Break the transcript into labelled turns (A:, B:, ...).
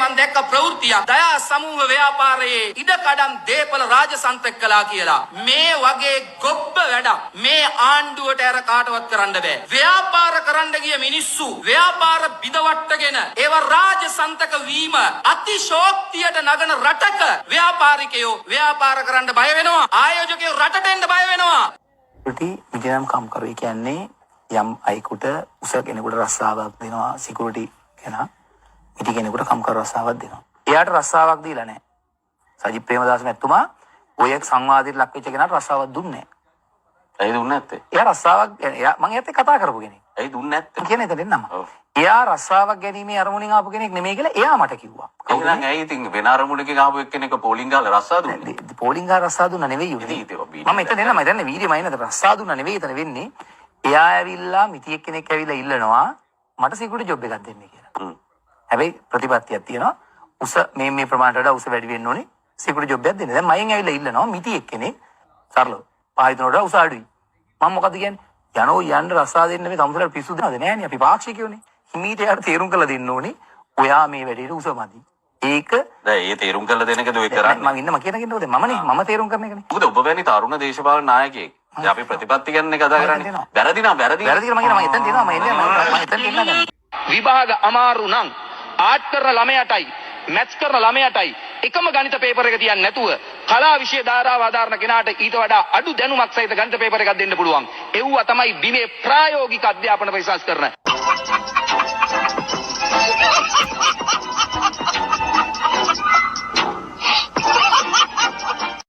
A: මම දැක්ක ප්‍රවෘත්තියක් දයා සමූහ ව්‍යාපාරයේ ඉඩකඩම් දීපල රාජසන්තක කළා කියලා. මේ වගේ ගොබ්බ වැඩක් මේ ආණ්ඩුවට අර කාටවත් කරන්න බෑ. ව්‍යාපාර කරන්න ගිය මිනිස්සු ව්‍යාපාර බිඳවට්ටගෙන ඒව රාජසන්තක වීම අතිශෝක්තියට නගන රටක ව්‍යාපාරිකයෝ ව්‍යාපාර කරන්න බය වෙනවා. ආයෝජකයෝ රටට එන්න බය වෙනවා.
B: මිනිනම් කම්කරුවේ කියන්නේ යම් අයෙකුට උස කෙනෙකුට රස්සාවක් දෙනවා සිකියුරිටි කෙනා මිටි කෙනෙකුට කම්කරු රස්සාවක් දෙනවා. එයාට රස්සාවක් දීලා නැහැ. සජිත් ප්‍රේමදාස මැතිතුමා ඔය සංවාදයට ලක් වෙච්ච කෙනාට රස්සාවක් දුන්නේ නැහැ.
C: ඇයි දුන්නේ නැත්තේ?
B: එයා රස්සාවක් මම එයාත් එක්ක කතා කරපු කෙනෙක්.
C: ඇයි දුන්නේ නැත්තේ?
B: කියන එක දෙන්නම. එයා රස්සාවක් ගැනීමේ අරමුණින් ආපු කෙනෙක් නෙමෙයි කියලා එයා මට කිව්වා.
C: එහෙනම් ඇයි ඉතින් වෙන අරමුණකින් ආපු එක්කෙනෙක් පෝලිං ගාලා රස්සා දුන්නේ?
B: පෝලිං ගාලා රස්සා දුන්නා නෙවෙයි උනේ. මම එතන එන්න මම දන්නේ වීඩියෝ මයින්ද රස්සා දුන්නා නෙවෙයි එතන වෙන්නේ. එයා ඇවිල්ලා මිටියෙක් කෙනෙක් ඇවිල්ලා ඉල්ලනවා මට සිකියුරිටි ජොබ් එකක් දෙන්න කියලා. හැබැයි ප්‍රතිපත්තියක් තියෙනවා. උස මේ ප්‍රමාණයට වඩා උස වැඩි වෙන්න ඕනේ. සිකියුරිටි ජොබ් එකක් දෙන්න. දැන් මයින් ඇවිල්ලා ඉල්ලනවා මිටියෙක් කෙනෙක් සරලව. පායිතනට වඩා උස අඩුයි. මම මොකද කියන්නේ? යනෝ යන්න රස්සා දෙන්න මේ තමුසලට පිස්සු දෙනවද නෑනේ අපි පාක්ෂිකයෝනේ. හිමීට යාට තේරුම් කරලා දෙන්න ඕනේ. ඔයා මේ වැඩේට උස මදි. ඒක
C: දැන් ඒ තේරුම් කරලා දෙන එකද ඔය කරන්නේ?
B: මම ඉන්න කියනකින්ද මම තේරුම් කරන එකනේ.
C: මොකද ඔබ වැනි තරුණ දේශපාලන නායකයෙක්. දැන් අපි ප්‍රතිපත්ති ගැන කතා කරන්නේ. වැරදි නම් වැරදි.
B: වැරදි කියලා මම එතන දෙනවා මම එන්නේ මම එතන දෙන්නා.
A: විභාග අමාරු නම් ආර්ට් කරන ළමයාටයි මැත්ස් කරන ළමයාටයි එකම ගණිත පේපර් එක තියන්නේ නැතුව කලා විෂය ධාරාව ආධාරණ කෙනාට ඊට වඩා අඩු දැනුමක් සහිත ගණිත පේපර් එකක් දෙන්න පුළුවන්. ඒවුවා තමයි බිමේ ප්‍රායෝගික අධ්‍යාපන ප්‍රතිශාස් කරන